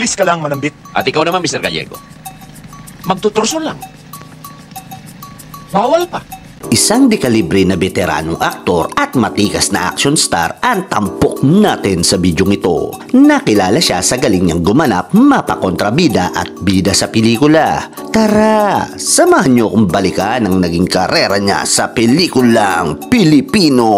Pulis ka lang, Manambit. At ikaw naman, Mr. Gallego. Magtuturso lang. Bawal pa. Isang dekalibre na veteranong aktor at matikas na action star ang tampok natin sa bidyong ito. Nakilala siya sa galing niyang gumanap, mapakontrabida at bida sa pelikula. Tara, samahan niyo kung balikan ang naging karera niya sa pelikulang Pilipino.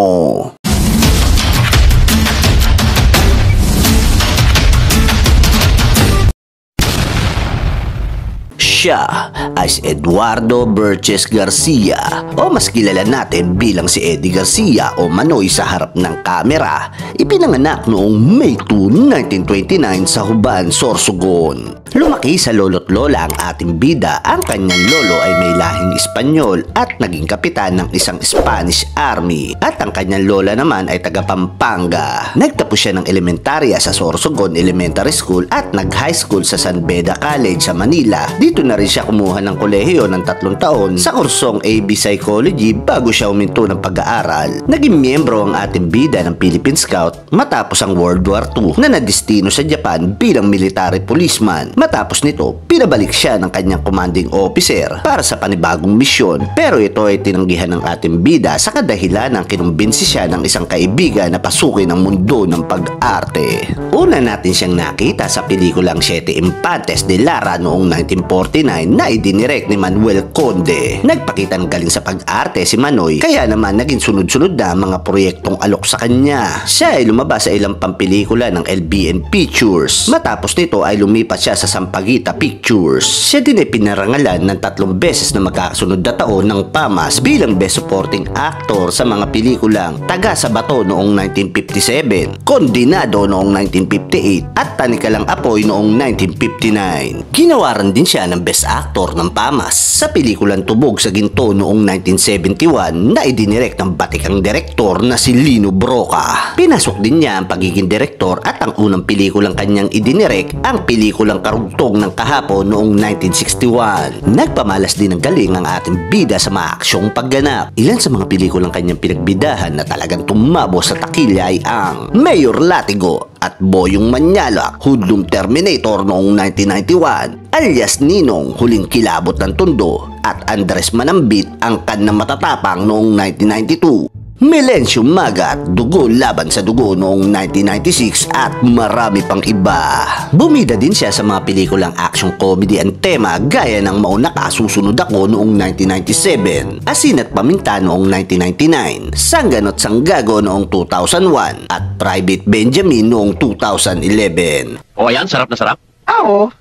Siya ay si Eduardo Burches Garcia o mas kilala natin bilang si Eddie Garcia o Manoy sa harap ng kamera. Ipinanganak noong May 2, 1929 sa Huban, Sorsogon. Lumaki sa lolo't lola ang ating bida. Ang kanyang lolo ay may lahing Espanyol at naging kapitan ng isang Spanish Army. At ang kanyang lola naman ay taga Pampanga. Nagtapos siya ng elementarya sa Sorsogon Elementary School at nag-high school sa San Beda College sa Manila. Dito na rin siya kumuha ng kolehiyo ng 3 taon sa kursong AB Psychology bago siya huminto ng pag-aaral. Naging miyembro ang ating bida ng Philippine Scout matapos ang World War II na nadistino sa Japan bilang military policeman. Matapos nito, pinabalik siya ng kanyang commanding officer para sa panibagong misyon. Pero ito ay tinanggihan ng ating bida sa kadahilan ng kinumbinsi siya ng isang kaibigan na pasukin ang mundo ng pag-arte. Una natin siyang nakita sa pelikulang Siete Infantes de Lara noong 1949 na idinirect ni Manuel Conde. Nagpakita ng galing sa pag-arte si Manoy, kaya naman naging sunod-sunod na mga proyektong alok sa kanya. Siya ay lumabas sa ilang pampelikula ng LBN Pictures. Matapos nito ay lumipat siya sa Sampaguita Pictures. Siya din ay pinarangalan ng 3 beses na magkakasunod na taon ng PAMAS bilang Best Supporting Actor sa mga pelikulang Taga sa Bato noong 1957, Kondinado noong 1958 at Tanikalang Apoy noong 1959. Ginawaran din siya ng Best Actor ng PAMAS sa pelikulang Tubog sa Ginto noong 1971 na idinirect ng batikang direktor na si Lino Broca. Pinasok din niya ang pagiging direktor at ang unang pelikulang kanyang idinirect ang pelikulang Karugtong ng Kahapon noong 1961. Nagpamalas din ng galing ang ating bida sa mga aksyong pagganap. Ilan sa mga pelikulang kanyang pinagbidahan na talagang tumabo sa takilya ay ang Mayor Latigo at Boyong Manyalak, Hoodlum Terminator noong 1991, alias Ninong, Huling Kilabot ng Tondo, at Andres Manambit, Angkan na Matatapang noong 1992. Melencio Magat, Dugo Laban sa Dugo noong 1996 at marami pang iba. Bumida din siya sa mga pelikulang action comedy ang tema gaya ng Mauna Ka Susunod Ako noong 1997, Asin at Paminta noong 1999, Sangganot Sanggago noong 2001 at Private Benjamin noong 2011. O ayan, sarap na sarap. Oo.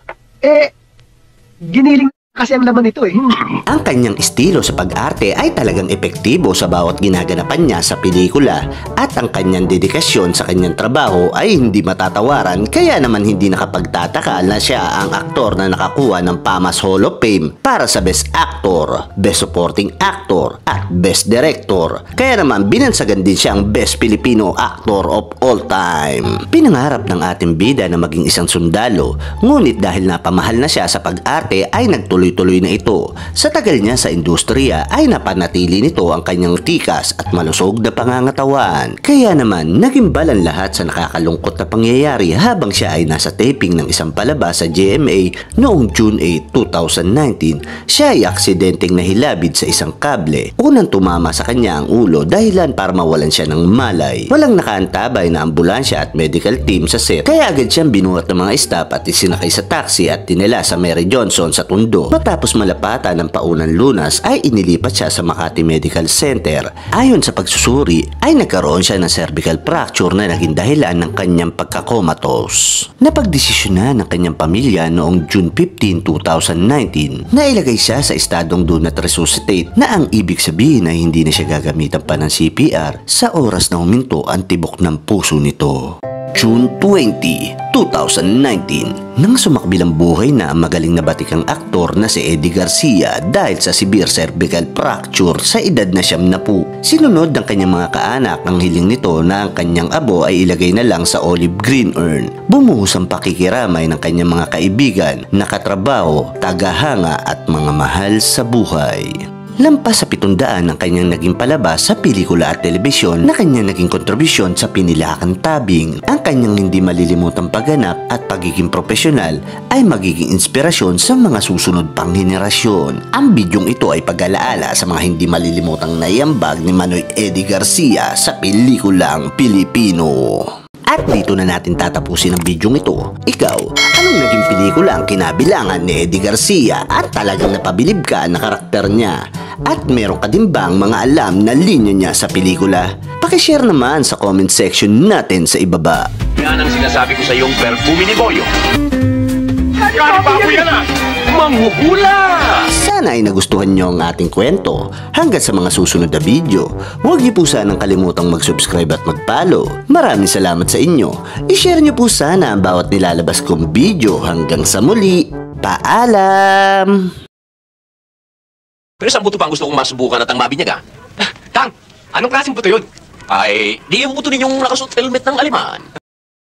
Giniling kasi ang laman nito eh. Ang kanyang estilo sa pag-arte ay talagang epektibo sa bawat ginaganapan niya sa pelikula at ang kanyang dedikasyon sa kanyang trabaho ay hindi matatawaran, kaya naman hindi nakapagtataka na siya ang aktor na nakakuha ng PAMAS Hall of Fame para sa Best Actor, Best Supporting Actor at Best Director. Kaya naman binansagan din siya ang Best Filipino Actor of All Time. Pinangarap ng ating bida na maging isang sundalo, ngunit dahil napamahal na siya sa pag-arte ay nagtuloy-tuloy na ito. Sa tagal niya sa industriya ay napanatili nito ang kanyang tikas at malusog na pangangatawan. Kaya naman naging balan lahat sa nakakalungkot na pangyayari habang siya ay nasa taping ng isang palabas sa GMA noong June 8, 2019. Siya ay aksidenteng nahilabid sa isang kable. Unang tumama sa kanya ang ulo, dahilan para mawalan siya ng malay. Walang nakaantabay na ambulansya at medical team sa set, kaya agad siyang binuhat ng mga staff at isinakay sa taxi at tinila sa Mary Johnson sa Tondo. Matapos malapatan ng paunang lunas ay inilipat siya sa Makati Medical Center. Ayon sa pagsusuri ay nagkaroon siya ng cervical fracture na naging dahilan ng kanyang pagkakomatos. Napagdesisyonan ng kanyang pamilya noong June 15, 2019 na ilagay siya sa estadong do not resuscitate, na ang ibig sabihin ay hindi na siya gagamitan pa ng CPR sa oras na huminto ang tibok ng puso nito. June 20, 2019, nang sumakbilang buhay na ang magaling na batikang aktor na si Eddie Garcia dahil sa severe cervical fracture sa edad na 70. Sinunod ng kanyang mga kaanak ang hiling nito na ang kanyang abo ay ilagay na lang sa olive green urn. Bumuhos ang pakikiramay ng kanyang mga kaibigan, nakatrabaho, tagahanga at mga mahal sa buhay. Lampas sa 700 ang kanyang naging palabas sa pelikula at telebisyon na kanyang naging kontribusyon sa Pinilakan Tabing. Ang kanyang hindi malilimutang pagganap at pagiging profesional ay magiging inspirasyon sa mga susunod pang henerasyon. Ang bidyong ito ay pag-alaala sa mga hindi malilimutang naiambag ni Manoy Eddie Garcia sa pelikulang Pilipino. At dito na natin tatapusin ang bidyong ito. Ikaw, anong naging pelikula ang kinabilangan ni Eddie Garcia at talagang napabilib ka na karakter niya? At meron ka din bang mga alam na linya niya sa pelikula? Pakishare naman sa comment section natin sa ibaba. Yan ang sinasabi ko sa iyong perfume ni Boyo. Kanibago yan ah! Manghuhula! Sana ay nagustuhan nyo ang ating kwento. Hanggang sa mga susunod na video, huwag niyo po sanang kalimutang mag-subscribe at mag-follow. Maraming salamat sa inyo. I-share niyo po sana ang bawat nilalabas kong video. Hanggang sa muli. Paalam! Pero saan buto pa ang gusto kong masubukan at ang mabinyaga? Tang, anong klaseng buto yun? Ay, di yung buto ninyong nakasuot helmet ng aliman.